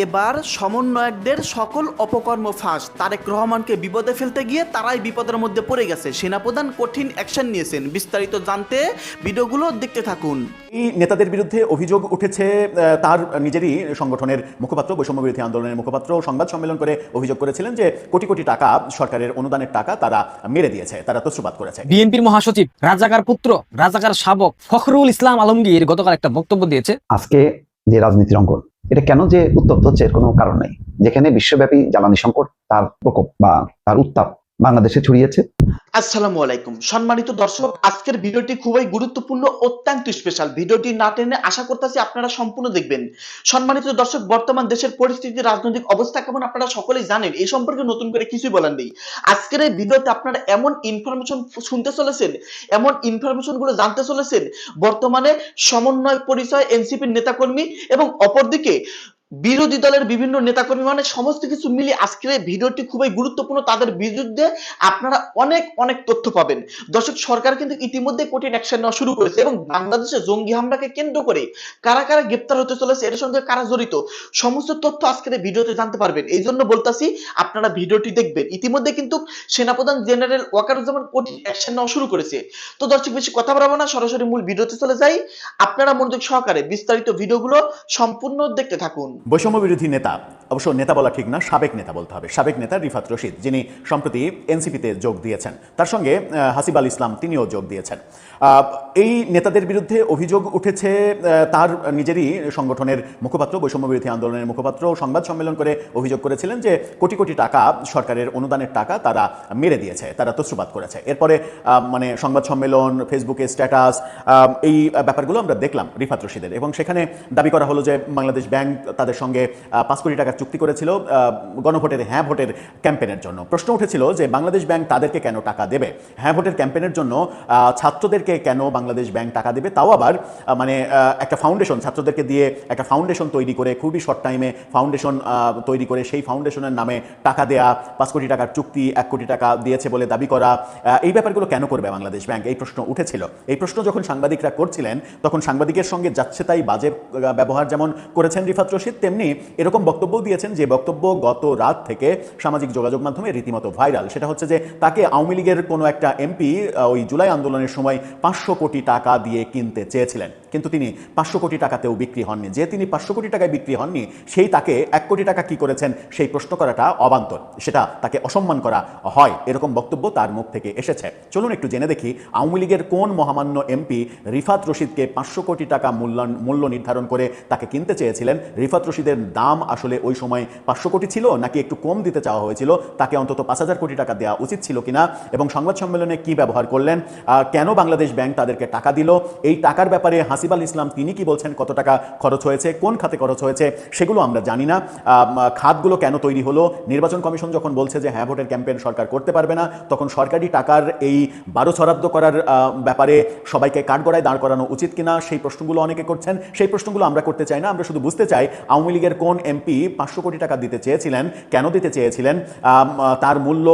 এবার সমন্বয়কদের সকল অপকর্ম ফাঁস। তারেক রহমানকে বিপদে ফেলতে গিয়ে তারাই বিপদের মধ্যে পড়ে গেছে। সেনাপ্রধান কঠিন অ্যাকশন নিয়েছেন। বিস্তারিত জানতে ভিডিওগুলো দেখতে থাকুন। এই নেতাদের বিরুদ্ধে অভিযোগ উঠেছে। তার নিজেরই সংগঠনের মুখপাত্র, বৈষম্য বিরোধী আন্দোলনের মুখপাত্র সংবাদ সম্মেলন করে অভিযোগ করেছিলেন যে কোটি কোটি টাকা সরকারের অনুদানের টাকা তারা মেরে দিয়েছে, তারা তছরুপাত করেছে। বিএনপির মহাসচিব রাজাকার পুত্র রাজাকার শাবক ফখরুল ইসলাম আলমগীর গতকাল একটা বক্তব্য দিয়েছে। আজকে যে রাজনীতির অঙ্গন, এটা কেন যে উত্তপ্ত হচ্ছে এর কোনো কারণ নেই। যেখানে বিশ্বব্যাপী জ্বালানি সংকট, তার প্রকোপ বা তার উত্তাপ বাংলাদেশে ছড়িয়েছে। আসসালামু আলাইকুম সম্মানিত দর্শক, আজকের ভিডিওটি খুবই গুরুত্বপূর্ণ, অত্যন্ত স্পেশাল। ভিডিওটি না টেনে আশা করতেছি আপনারা সম্পূর্ণ দেখবেন। সম্মানিত দর্শক, বর্তমান দেশের পরিস্থিতি, রাজনৈতিক অবস্থা কেমন আপনারা সকলেই জানেন। এই সম্পর্কে নতুন করে কিছুই বলার নেই। আজকের এই ভিডিওতে আপনারা এমন ইনফরমেশন শুনতে চলেছেন, এমন ইনফরমেশন গুলো জানতে চলেছেন, বর্তমানে সমন্বয় পরিচয় এনসিপির নেতাকর্মী এবং অপরদিকে বিরোধী দলের বিভিন্ন নেতাকর্মী, মানে সমস্ত কিছু মিলিয়ে আজকের এই ভিডিওটি খুবই গুরুত্বপূর্ণ। তাদের বিরুদ্ধে আপনারা অনেক অনেক তথ্য পাবেন। দর্শক, সরকার কিন্তু ইতিমধ্যে কঠিন অ্যাকশন নেওয়া শুরু করেছে এবং বাংলাদেশে জঙ্গি হামলাকে কেন্দ্র করে কারা কারা গ্রেপ্তার হতে চলেছে, এর সঙ্গে কারা জড়িত, সমস্ত তথ্য আজকের এই ভিডিওতে জানতে পারবেন। এই জন্য বলতাছি আপনারা ভিডিওটি দেখবেন। ইতিমধ্যে কিন্তু সেনাপ্রধান জেনারেল ওয়াকারুজ্জামান কঠিন অ্যাকশন নেওয়া শুরু করেছে। তো দর্শক, বেশি কথা বাড়াবো না, সরাসরি মূল ভিডিওতে চলে যাই। আপনারা মনোযোগ সহকারে বিস্তারিত ভিডিওগুলো সম্পূর্ণ দেখতে থাকুন। বৈষম্য বিরোধী নেতা, অবশ্য নেতা বলা ঠিক না, সাবেক নেতা বলতে হবে, সাবেক নেতা রিফাত রশিদ, যিনি সম্প্রতি এনসিপিতে যোগ দিয়েছেন, তার সঙ্গে হাসিব আল ইসলাম, তিনিও যোগ দিয়েছেন। এই নেতাদের বিরুদ্ধে অভিযোগ উঠেছে। তার নিজেরই সংগঠনের মুখপাত্র, বৈষম্য বিরোধী আন্দোলনের মুখপাত্র সংবাদ সম্মেলন করে অভিযোগ করেছিলেন যে কোটি কোটি টাকা সরকারের অনুদানের টাকা তারা মেরে দিয়েছে, তারা তছরুপাত করেছে। এরপরে মানে সংবাদ সম্মেলন, ফেসবুকে স্ট্যাটাস, এই ব্যাপারগুলো আমরা দেখলাম রিফাত রশিদের, এবং সেখানে দাবি করা হলো যে বাংলাদেশ ব্যাংক তাদের সঙ্গে 5 কোটি টাকার চুক্তি করেছিল গণভোটের হ্যাঁ ভোটের ক্যাম্পেনের জন্য। প্রশ্ন উঠেছিল যে বাংলাদেশ ব্যাংক তাদেরকে কেন টাকা দেবে, হ্যাঁ ভোটের ক্যাম্পেনের জন্য ছাত্রদেরকে কেন বাংলাদেশ ব্যাংক টাকা দেবে, তাও আবার মানে একটা ফাউন্ডেশন, ছাত্রদেরকে দিয়ে একটা ফাউন্ডেশন তৈরি করে, খুবই শর্ট টাইমে ফাউন্ডেশন তৈরি করে সেই ফাউন্ডেশনের নামে টাকা দেয়া, 5 কোটি টাকার চুক্তি, 1 কোটি টাকা দিয়েছে বলে দাবি করা, এই ব্যাপারগুলো কেন করবে বাংলাদেশ ব্যাংক, এই প্রশ্ন উঠেছিল। এই প্রশ্ন যখন সাংবাদিকরা করছিলেন, তখন সাংবাদিকের সঙ্গে যাচ্ছে তাই বাজে ব্যবহার যেমন করেছেন রিফাত রশিদ, তেমনি এরকম বক্তব্য দিয়েছেন যে বক্তব্য গত রাত থেকে সামাজিক যোগাযোগ মাধ্যমে রীতিমতো ভাইরাল। সেটা হচ্ছে যে তাকে আওয়ামী লীগের কোনো একটা এমপি ওই জুলাই আন্দোলনের সময় 500 কোটি টাকা দিয়ে কিনতে চেয়েছিলেন, কিন্তু তিনি 500 কোটি টাকাতেও বিক্রি হননি। যে তিনি 500 কোটি টাকায় বিক্রি হননি, সেই তাকে 1 কোটি টাকা কি করেছেন সেই প্রশ্ন করাটা অবান্তর, সেটা তাকে অসম্মান করা হয়, এরকম বক্তব্য তার মুখ থেকে এসেছে। চলুন একটু জেনে দেখি আওয়ামী লীগের কোন মহামান্য এমপি রিফাত রশিদকে 500 কোটি টাকা মূল্য নির্ধারণ করে তাকে কিনতে চেয়েছিলেন। রিফাত রশিদের দাম আসলে ওই সময় 500 কোটি ছিল নাকি একটু কম দিতে চাওয়া হয়েছিল, তাকে অন্তত 5000 কোটি টাকা দেওয়া উচিত ছিল কিনা, এবং সংবাদ সম্মেলনে কি ব্যবহার করলেন, কেন বাংলাদেশ ব্যাংক তাদেরকে টাকা দিল, এই টাকার ব্যাপারে হাসিব আল ইসলাম তিনি কি বলছেন, কত টাকা খরচ হয়েছে, কোন খাতে খরচ হয়েছে, সেগুলো আমরা জানি না। খাতগুলো কেন তৈরি হলো, নির্বাচন কমিশন যখন বলছে যে হ্যাঁ ভোটের ক্যাম্পেইন সরকার করতে পারবে না, তখন সরকারি টাকার এই 12 ছরাদ্দ করার ব্যাপারে সবাইকে কাঠগড়ায় দাঁড় করানো উচিত কিনা, সেই প্রশ্নগুলো অনেকে করছেন। সেই প্রশ্নগুলো আমরা করতে চাই না, আমরা শুধু বুঝতে চাই আওয়ামী লীগের কোন এমপি 500 কোটি টাকা দিতে চেয়েছিলেন, কেন দিতে চেয়েছিলেন, তার মূল্য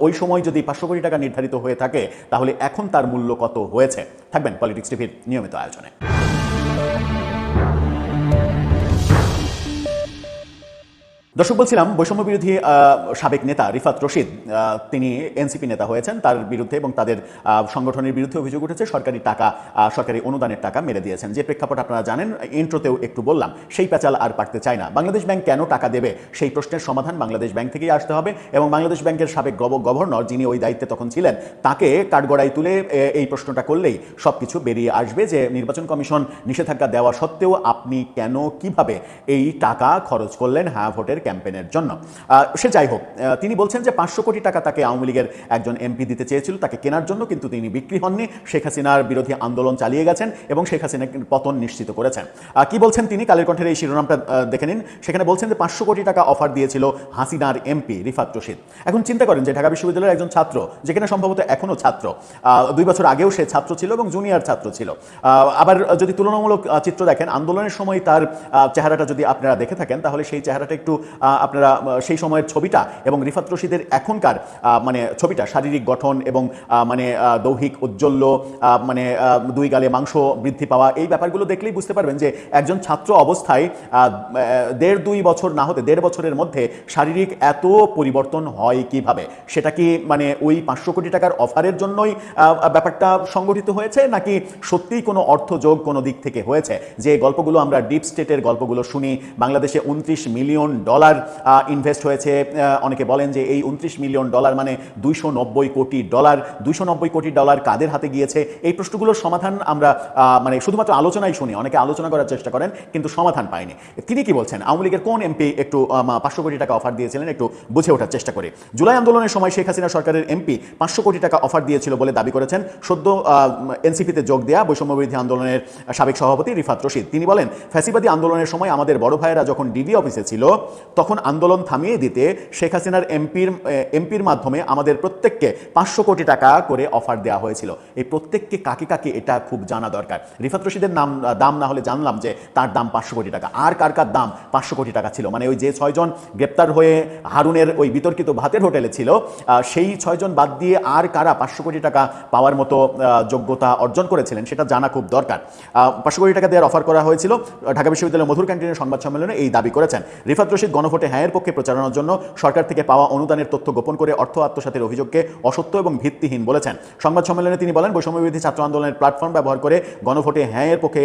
ওই সময় যদি 500 কোটি টাকা নির্ধারিত হয়ে থাকে, তাহলে এখন তার মূল্য কত হয়েছে। থাকবেন পলিটিক্স টিভির নিয়মিত আয়োজনে। দর্শক, বলছিলাম বৈষম্য বিরোধী সাবেক নেতা রিফাত রশিদ, তিনি এনসিপি নেতা হয়েছেন, তার বিরুদ্ধে এবং তাদের সংগঠনের বিরুদ্ধে অভিযোগ উঠেছে সরকারি টাকা, সরকারি অনুদানের টাকা মেরে দিয়েছেন। যে প্রেক্ষাপট আপনারা জানেন, ইন্ট্রোতেও একটু বললাম, সেই প্যাচাল আর পারতে চায় না। বাংলাদেশ ব্যাংক কেন টাকা দেবে, সেই প্রশ্নের সমাধান বাংলাদেশ ব্যাংক থেকেই আসতে হবে, এবং বাংলাদেশ ব্যাংকের সাবেক গভর্নর, যিনি ওই দায়িত্বে তখন ছিলেন, তাকে কাঠগড়ায় তুলে এই প্রশ্নটা করলেই সব কিছু বেরিয়ে আসবে যে নির্বাচন কমিশন নিষেধাজ্ঞা দেওয়া সত্ত্বেও আপনি কেন, কিভাবে এই টাকা খরচ করলেন হ্যাঁ ভোটের ক্যাম্পেইনের জন্য। সে যাই হোক, তিনি বলছেন যে 500 কোটি টাকা তাকে আওয়ামী লীগের একজন এমপি দিতে চেয়েছিল তাকে কেনার জন্য, কিন্তু তিনি বিক্রি হননি। শেখ হাসিনার বিরোধী আন্দোলন চালিয়ে গেছেন এবং শেখ হাসিনার পতন নিশ্চিত করেছেন। কি বলছেন তিনি, কালের কণ্ঠের এই শিরোনামটা দেখে নিন। সেখানে বলছেন যে 500 কোটি টাকা অফার দিয়েছিল হাসিনার এমপি রিফাত রশিদ। এখন চিন্তা করেন যে ঢাকা বিশ্ববিদ্যালয়ের একজন ছাত্র, যেখানে সম্ভবত এখনও ছাত্র, 2 বছর আগেও সে ছাত্র ছিল এবং জুনিয়র ছাত্র ছিল। আবার যদি তুলনামূলক চিত্র দেখেন, আন্দোলনের সময় তার চেহারাটা যদি আপনারা দেখে থাকেন, তাহলে সেই চেহারাটা একটু আপনারা সেই সময়ের ছবিটা এবং রিফাত রশিদের এখনকার মানে ছবিটা, শারীরিক গঠন এবং মানে দৈহিক ঔজ্জ্বল্য, মানে দুই গালে মাংস বৃদ্ধি পাওয়া, এই ব্যাপারগুলো দেখলেই বুঝতে পারবেন যে একজন ছাত্র অবস্থায় 1.5-2 বছর না হতে 1.5 বছরের মধ্যে শারীরিক এত পরিবর্তন হয় কিভাবে। সেটা কি মানে ওই 500 কোটি টাকার অফারের জন্যই ব্যাপারটা সংগঠিত হয়েছে, নাকি সত্যিই কোনো অর্থযোগ কোনো দিক থেকে হয়েছে? যে গল্পগুলো আমরা ডিপ স্টেটের গল্পগুলো শুনি, বাংলাদেশে $29 মিলিয়ন ইনভেস্ট হয়েছে, অনেকে বলেন যে এই $29 মিলিয়ন মানে $290 কোটি। $290 কোটি কাদের হাতে গিয়েছে? এই প্রশ্নগুলোর সমাধান আমরা মানে শুধুমাত্র আলোচনায় শুনি, অনেকে আলোচনা করার চেষ্টা করেন কিন্তু সমাধান পায়নি। তিনি কি বলছেন, আওয়ামী লীগের কোন এমপি একটু 500 কোটি টাকা অফার দিয়েছিলেন, একটু বুঝে ওঠার চেষ্টা করি। জুলাই আন্দোলনের সময় শেখ হাসিনা সরকারের এমপি 500 কোটি টাকা অফার দিয়েছিল বলে দাবি করেছেন সদ্য এনসিপিতে যোগ দেয়া বৈষম্যবিরোধী আন্দোলনের সাবেক সভাপতি রিফাত রশিদ। তিনি বলেন, ফ্যাসিবাদী আন্দোলনের সময় আমাদের বড় ভাইয়েরা যখন ডিবি অফিসে ছিল তখন আন্দোলন থামিয়ে দিতে শেখ হাসিনার এমপির মাধ্যমে আমাদের প্রত্যেককে 500 কোটি টাকা করে অফার দেওয়া হয়েছিল। এই প্রত্যেককে কাকে কাকে এটা খুব জানা দরকার। রিফাত রশিদের দাম না হলে জানলাম যে তার দাম 500 কোটি টাকা, আর কার কার দাম 500 কোটি টাকা ছিল। মানে ওই যে 6 জন গ্রেপ্তার হয়ে হারুনের ওই বিতর্কিত ভাতের হোটেলে ছিল, সেই 6 জন বাদ দিয়ে আর কারা 500 কোটি টাকা পাওয়ার মতো যোগ্যতা অর্জন করেছিলেন সেটা জানা খুব দরকার। 500 কোটি টাকা দেওয়ার অফার করা হয়েছিল। ঢাকা বিশ্ববিদ্যালয়ের মধুর ক্যান্টিনের সংবাদ সম্মেলনে এই দাবি করেছেন রিফাত রশিদ। গণভোটে হ্যাঁয়ের পক্ষে প্রচারণার জন্য সরকার থেকে পাওয়া অনুদানের তথ্য গোপন করে অর্থ আত্মসাতের অভিযোগকে অসত্য এবং ভিত্তিহীন বলেছেন। সংবাদ সম্মেলনে তিনি বলেন, বৈষম্যবিরোধী ছাত্র আন্দোলনের প্ল্যাটফর্ম ব্যবহার করে গণভোটে হ্যাঁয়ের পক্ষে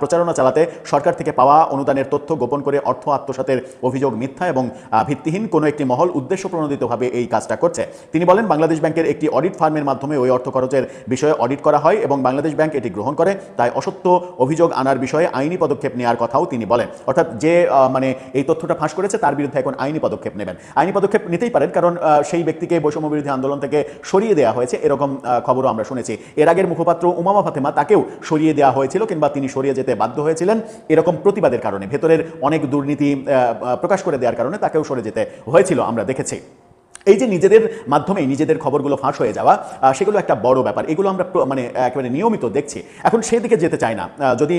প্রচারণা চালাতে সরকার থেকে পাওয়া অনুদানের তথ্য গোপন করে অর্থ আত্মসাতের অভিযোগ মিথ্যা এবং ভিত্তিহীন। কোনো একটি মহল উদ্দেশ্য প্রণোদিতভাবে এই কাজটা করছে। তিনি বলেন, বাংলাদেশ ব্যাংকের একটি অডিট ফার্মের মাধ্যমে ওই অর্থ খরচের বিষয়ে অডিট করা হয় এবং বাংলাদেশ ব্যাংক এটি গ্রহণ করে, তাই অসত্য অভিযোগ আনার বিষয়ে আইনি পদক্ষেপ নেওয়ার কথাও তিনি বলেন। অর্থাৎ যে মানে এই তথ্যটা ফাঁস করেছে তার বিরুদ্ধে এখন আইনি পদক্ষেপ নেবেন। আইনি পদক্ষেপ নিতেই পারেন, কারণ সেই ব্যক্তিকে বৈষম্যবিরোধী আন্দোলন থেকে সরিয়ে দেওয়া হয়েছে, এরকম খবরও আমরা শুনেছি। এর আগের মুখপাত্র উমামা ফাতেমা, তাকেও সরিয়ে দেওয়া হয়েছিল কিংবা তিনি সরিয়ে যেতে বাধ্য হয়েছিলেন এরকম প্রতিবাদের কারণে, ভেতরের অনেক দুর্নীতি প্রকাশ করে দেওয়ার কারণে তাকেও সরে যেতে হয়েছিল, আমরা দেখেছি। এই যে নিজেদের মাধ্যমে নিজেদের খবরগুলো ফাঁস হয়ে যাওয়া, সেগুলো একটা বড় ব্যাপার। এগুলো আমরা মানে একেবারে নিয়মিত দেখছি। এখন সেদিকে যেতে চাই না। যদি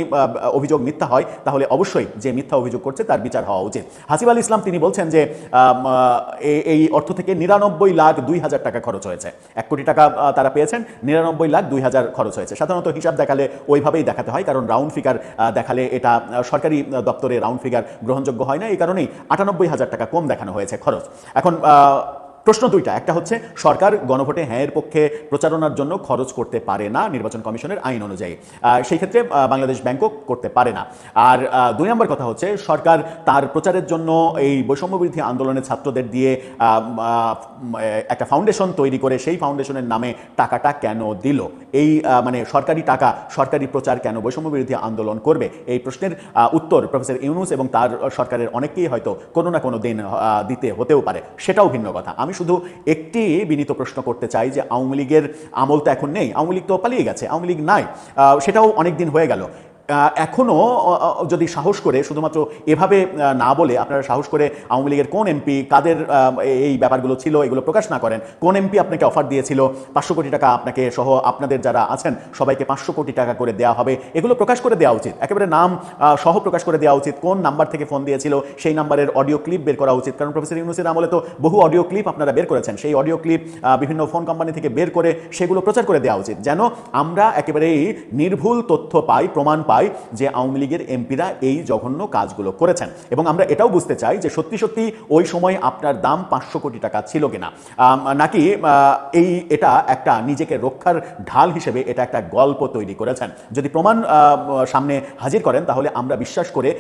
অভিযোগ মিথ্যা হয় তাহলে অবশ্যই যে মিথ্যা অভিযোগ করছে তার বিচার হওয়া উচিত। হাসিব আল ইসলাম তিনি বলছেন যে এই অর্থ থেকে 99,02,000 টাকা খরচ হয়েছে। 1 কোটি টাকা তারা পেয়েছেন, 99,02,000 খরচ হয়েছে। সাধারণত হিসাব দেখালে ওইভাবেই দেখাতে হয়, কারণ রাউন্ড ফিগার দেখালে এটা সরকারি দপ্তরে রাউন্ড ফিগার গ্রহণযোগ্য হয় না। এই কারণেই 98,000 টাকা কম দেখানো হয়েছে খরচ। এখন প্রশ্ন দুইটা, একটা হচ্ছে সরকার গণভোটে হ্যাঁয়ের পক্ষে প্রচারণার জন্য খরচ করতে পারে না নির্বাচন কমিশনের আইন অনুযায়ী, সেই ক্ষেত্রে বাংলাদেশ ব্যাংকও করতে পারে না। আর 2 নম্বর কথা হচ্ছে সরকার তার প্রচারের জন্য এই বৈষম্যবিরোধী আন্দোলনের ছাত্রদের দিয়ে একটা ফাউন্ডেশন তৈরি করে সেই ফাউন্ডেশনের নামে টাকাটা কেন দিল? এই মানে সরকারি টাকা, সরকারি প্রচার কেন বৈষম্যবিরোধী আন্দোলন করবে? এই প্রশ্নের উত্তর প্রফেসর ইউনূস এবং তার সরকারের অনেকেই হয়তো কোনো না কোনো দিন দিতে হতেও পারে, সেটাও ভিন্ন কথা। আমি শুধু একটি বিনীত প্রশ্ন করতে চাই যে আওয়ামী লীগের আমল তো এখন নেই, আওয়ামী লীগ তো পালিয়ে গেছে, আওয়ামী লীগ নাই, সেটাও অনেক দিন হয়ে গেল। এখনও যদি সাহস করে শুধুমাত্র এভাবে না বলে আপনারা সাহস করে আওয়ামী লীগের কোন এমপি কাদের এই ব্যাপারগুলো ছিল এগুলো প্রকাশ না করেন, কোন এমপি আপনাকে অফার দিয়েছিল 500 কোটি টাকা আপনাকে সহ আপনাদের যারা আছেন সবাইকে 500 কোটি টাকা করে দেওয়া হবে, এগুলো প্রকাশ করে দেওয়া উচিত, একেবারে নাম সহ প্রকাশ করে দেওয়া উচিত। কোন নাম্বার থেকে ফোন দিয়েছিল সেই নাম্বারের অডিও ক্লিপ বের করা উচিত, কারণ প্রফেসর ইউনূসের আমলে তো বহু অডিও ক্লিপ আপনারা বের করেছেন। সেই অডিও ক্লিপ বিভিন্ন ফোন কোম্পানি থেকে বের করে সেগুলো প্রচার করে দেওয়া উচিত, যেন আমরা একেবারেই নির্ভুল তথ্য পাই, প্রমাণ পাই যে আওয়ামী লীগের এমপিরা এই জঘন্য কাজগুলো করেছেন। এবং আমরা এটাও বুঝতে চাই যে সত্যি সত্যি ওই সময় আপনার দাম 500 কোটি টাকা ছিল কিনা, নাকি এটা একটা নিজেকে রক্ষার ঢাল হিসেবে এটা একটা গল্প তৈরি করেছেন। যদি প্রমাণ সামনে হাজির করেন তাহলে আমরা বিশ্বাস করে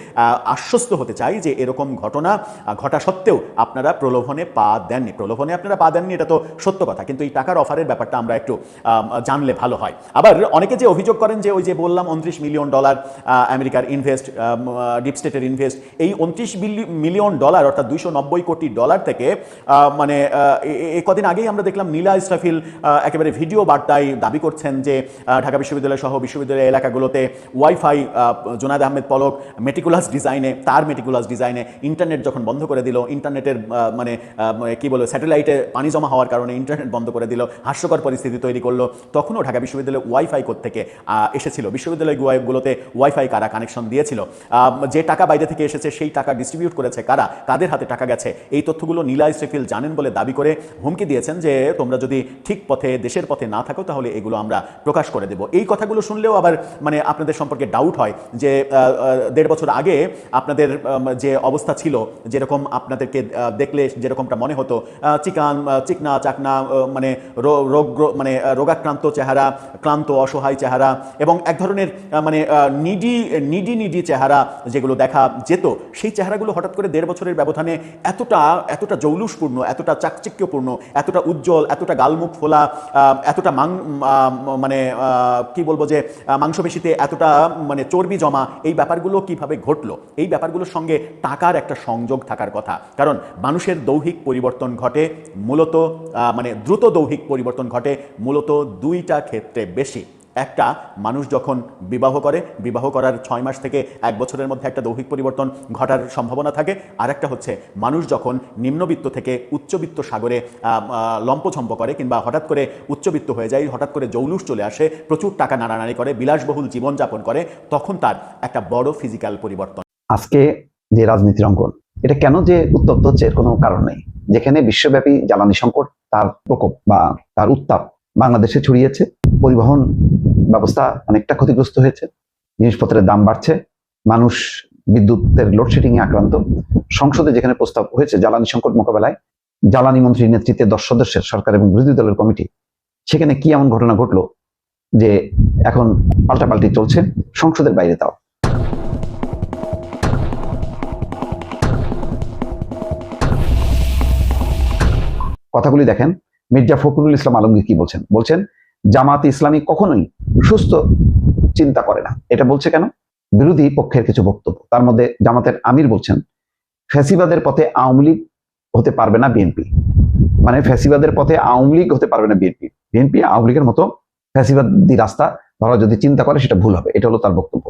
আশ্বস্ত হতে চাই যে এরকম ঘটনা ঘটা সত্ত্বেও আপনারা প্রলোভনে পা দেননি। প্রলোভনে আপনারা পা দেননি এটা তো সত্য কথা, কিন্তু এই টাকার অফারের ব্যাপারটা আমরা একটু জানলে ভালো হয়। আবার অনেকে যে অভিযোগ করেন যে ওই যে বললাম $29 মিলিয়ন আমেরিকার ইনভেস্ট, ডিপ স্টেটের ইনভেস্ট, এই $29 মিলিয়ন অর্থাৎ $290 কোটি থেকে মানে কদিন আগেই আমরা দেখলাম নীলা ইসরাফিল একেবারে ভিডিও বার্তায় দাবি করছেন যে ঢাকা বিশ্ববিদ্যালয় সহ বিশ্ববিদ্যালয় এলাকাগুলোতে ওয়াইফাই জোনায়েদ আহমেদ পলক তার মেটিকুলাস ডিজাইনে ইন্টারনেট যখন বন্ধ করে দিল, ইন্টারনেটের মানে কি বলে স্যাটেলাইটে পানি জমা হওয়ার কারণে ইন্টারনেট বন্ধ করে দিল, হাস্যকর পরিস্থিতি তৈরি করলো, তখনও ঢাকা বিশ্ববিদ্যালয়ে ওয়াইফাই থেকে এসেছিল। বিশ্ববিদ্যালয়গুলোতে সেগুলোতে ওয়াইফাই কারা কানেকশন দিয়েছিল, যে টাকা বাইরে থেকে এসেছে সেই টাকা ডিস্ট্রিবিউট করেছে কারা, কাদের হাতে টাকা গেছে, এই তথ্যগুলো নীলা ইসরাফিল জানেন বলে দাবি করে হুমকি দিয়েছেন যে তোমরা যদি ঠিক পথে দেশের পথে না থাকো তাহলে এগুলো আমরা প্রকাশ করে দেব। এই কথাগুলো শুনলেও আবার মানে আপনাদের সম্পর্কে ডাউট হয় যে 1.5 বছর আগে আপনাদের যে অবস্থা ছিল, যেরকম আপনাদেরকে দেখলে যেরকমটা মনে হতো, চিকনা চাকনা, মানে মানে রোগাক্রান্ত চেহারা, ক্লান্ত অসহায় চেহারা এবং এক ধরনের মানে নিডি চেহারা যেগুলো দেখা যেত, সেই চেহারাগুলো হঠাৎ করে 1.5 বছরের ব্যবধানে এতটা জৌলুসপূর্ণ, এতটা চাকচিক্যপূর্ণ, এতটা উজ্জ্বল, এতটা গালমুখ ফোলা, এতটা মানে কি বলবো যে মাংসপেশিতে এতটা মানে চর্বি জমা, এই ব্যাপারগুলো কিভাবে ঘটলো? এই ব্যাপারগুলোর সঙ্গে টাকার একটা সংযোগ থাকার কথা। কারণ মানুষের দৈহিক পরিবর্তন ঘটে মূলত মানে দ্রুত দৈহিক পরিবর্তন ঘটে মূলত 2টা ক্ষেত্রে বেশি। একটা, মানুষ যখন বিবাহ করে, বিবাহ করার 6 মাস থেকে 1 বছরের মধ্যে একটা দৈহিক পরিবর্তন ঘটার সম্ভাবনা থাকে। আর একটা হচ্ছে মানুষ যখন নিম্নবিত্ত থেকে উচ্চবিত্ত সাগরে লম্পঝম্প করে কিংবা হঠাৎ করে উচ্চবিত্ত হয়ে যায়, হঠাৎ করে জৌলুস চলে আসে, প্রচুর টাকা নাড়ানাড়ি করে, বিলাসবহুল জীবনযাপন করে, তখন তার একটা বড় ফিজিক্যাল পরিবর্তন। আজকে যে রাজনীতির অঙ্গন, এটা কেন যে উত্তপ্ত হচ্ছে এর কোনো কারণ নেই। যেখানে বিশ্বব্যাপী জ্বালানি সংকট, তার প্রকোপ বা তার উত্তাপ বাংলাদেশে ছড়িয়েছে, পরিবহন ব্যবস্থা অনেকটা ক্ষতিগ্রস্ত হয়েছে, জিনিসপত্রের দাম বাড়ছে, মানুষ বিদ্যুতের লোডশেডিং এ আক্রান্ত। সংসদে যেখানে প্রস্তাব হয়েছে জ্বালানি সংকট মোকাবেলায় জ্বালানি মন্ত্রীর নেতৃত্বে 10 সদস্যের সরকার এবং বিরোধী দলের কমিটি, সেখানে কি এমন ঘটনা ঘটলো যে এখন পাল্টাপাল্টি চলছে সংসদের বাইরে। তাও কথাগুলি দেখেন, মির্জা ফখরুল ইসলাম আলমগীর কি বলছেন জামাত ইসলামী কখনোই সুস্থ চিন্তা করে না। এটা বলছে কেন? বিরোধী পক্ষের কিছু বক্তব্য, তার মধ্যে জামাতের আমির বলছেন ফ্যাসিবাদের পথে আওয়ামী লীগ হতে পারবে না বিএনপি, মানে ফ্যাসিবাদের পথে আওয়ামী লীগ হতে পারবে না বিএনপি আওয়ামী লীগের মতো ফ্যাসিবাদী রাস্তা ধরা যদি চিন্তা করে সেটা ভুল হবে, এটা হলো তার বক্তব্য।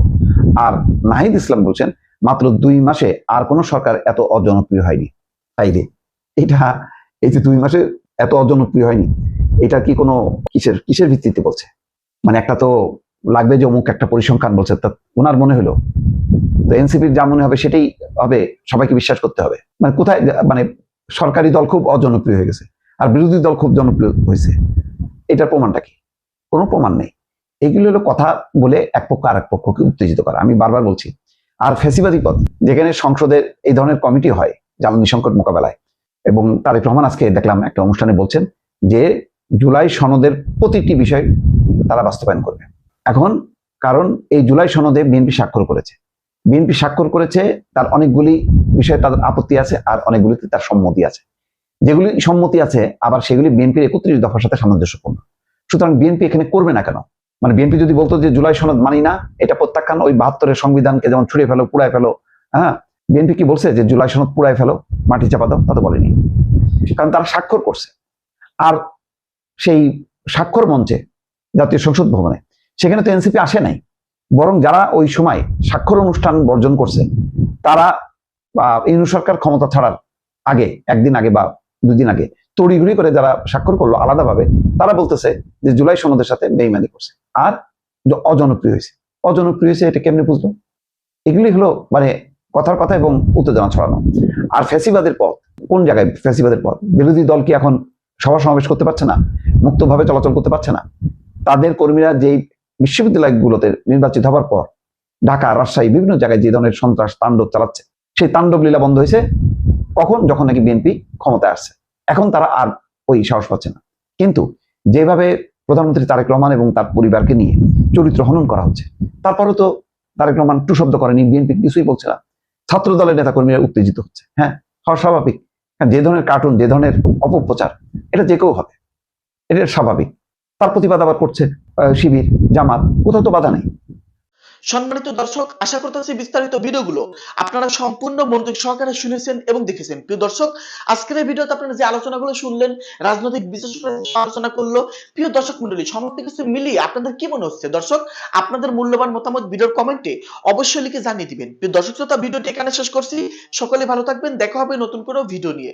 আর নাহিদ ইসলাম বলছেন মাত্র 2 মাসে আর কোন সরকার এত অজনপ্রিয় হয়নি। তাই রে, এটা এই যে 2 মাসে এত অজনপ্রিয় হয়নি, এটা কি কোনো কিসের ভিত্তিতে বলছে? মানে একটা তো লাগবে যে অমুক একটা পরিসংখ্যান বলছে, তা ওনার মনে হলো তো এনসিপির যা মনে হবে সেটাই হবে, সবাইকে বিশ্বাস করতে হবে। মানে কোথায়, মানে সরকারি দল খুব অজনপ্রিয় হয়ে গেছে আর বিরোধী দল খুব জনপ্রিয় হয়েছে, এটার প্রমাণটা কি? কোনো প্রমাণ নেই। এগুলো হলো কথা বলে এক পক্ষ আর এক পক্ষকে উত্তেজিত করা। আমি বারবার বলছি। আর ফ্যাসিবাদী পথ, যেখানে সংসদের এই ধরনের কমিটি হয় জ্বালানি সংকট মোকাবেলায়, এবং তারেক রহমান আজকে দেখলাম একটা অনুষ্ঠানে বলছেন যে জুলাই সনদের প্রতিটি বিষয় তারা বাস্তবায়ন করবে। এখন কারণ এই জুলাই সনদে বিএনপি স্বাক্ষর করেছে, তার অনেকগুলি বিষয়ে তাদের আপত্তি আছে আর অনেকগুলিতে তার সম্মতি আছে। যেগুলি সম্মতি আছে আবার সেগুলি বিএনপির 31 দফার সাথে সামঞ্জস্যপূর্ণ। সুতরাং বিএনপি এখানে করবে না কেন? মানে বিএনপি যদি বলতো যে জুলাই সনদ মানি না, এটা প্রত্যাখ্যান, ওই 72-এর সংবিধানকে যেমন ছুড়ে ফেলো, পুড়ায় ফেলো, হ্যাঁ, বিএনপি কি বলছে যে জুলাই সনদ পুড়ায় ফেলো, মাটি চাপা দাও? তা তো বলেনি, কারণ তারা স্বাক্ষর করছে। আর সেই স্বাক্ষর মঞ্চে জাতীয় সংসদ ভবনে সেখানে তো এনসিপি আসে নাই, বরং যারা ওই সময় স্বাক্ষর অনুষ্ঠান বর্জন করছে তারা ইউনূস সরকার ক্ষমতা ছাড়ার আগে, 1 দিন আগে বা 2 দিন আগে তড়িঘড়ি করে যারা স্বাক্ষর করলো আলাদাভাবে, তারা বলতেছে যে জুলাই সনদের সাথে বেইমানি করছে আর অজনপ্রিয় হয়েছে। এটা কেমনে বুঝলো? এগুলি হলো মানে কথার কথা এবং উত্তেজনা ছড়ানো। আর ফ্যাসিবাদের পথ, কোন জায়গায় ফ্যাসিবাদের পথ? বিরোধী দল কি এখন সভা সমাবেশ করতে পারছে না, মুক্তভাবে চলাচল করতে পারছে না? তাদের কর্মীরা যেই বিশ্ববিদ্যালয়গুলোতে নির্বাচিত হবার পর ঢাকা, রাজশাহী, বিভিন্ন জায়গায় যে ধরনের সন্ত্রাস তাণ্ডব চালাচ্ছে, সেই তাণ্ডব লীলা বন্ধ হয়েছে কখন? যখন নাকি বিএনপি ক্ষমতায় আসছে। এখন তারা আর ওই সাহস পাচ্ছে না। কিন্তু যেভাবে প্রধানমন্ত্রী তারেক রহমান এবং তার পরিবারকে নিয়ে চরিত্র হনন করা হচ্ছে, তারপরেও তো তারেক রহমান টু শব্দ করেনি, বিএনপি কিছুই বলছে না। ছাত্র দলের নেতাকর্মীরা উত্তেজিত হচ্ছে, হ্যাঁ, হওয়া স্বাভাবিক। যে ধরনের কার্টুন, যে ধরনের অপপ্রচার, এটা যে কেউ হবে, এটা স্বাভাবিক। তার প্রতিবাদ আবার করছে শিবির, জামাত, কোথাও তো বাধা নেই। সম্মানিত দর্শক, আশা করতেছি বিস্তারিত ভিডিওগুলো আপনারা সম্পূর্ণ মনোযোগ সহকারে শুনেছেন এবং দেখেছেন। প্রিয় দর্শক, আজকের এই ভিডিওতে আপনারা যে আলোচনাগুলো শুনলেন, রাজনৈতিক বিশ্লেষণ আলোচনা করলো, প্রিয় দর্শক মণ্ডলী, সমস্ত কিছু মিলিয়ে আপনাদের কি মনে হচ্ছে? দর্শক, আপনাদের মূল্যবান মতামত ভিডিওর কমেন্টে অবশ্যই লিখে জানিয়ে দিবেন। প্রিয় দর্শক শ্রোতা, ভিডিওটি এখানে শেষ করছি। সকলে ভালো থাকবেন, দেখা হবে নতুন কোনো ভিডিও নিয়ে।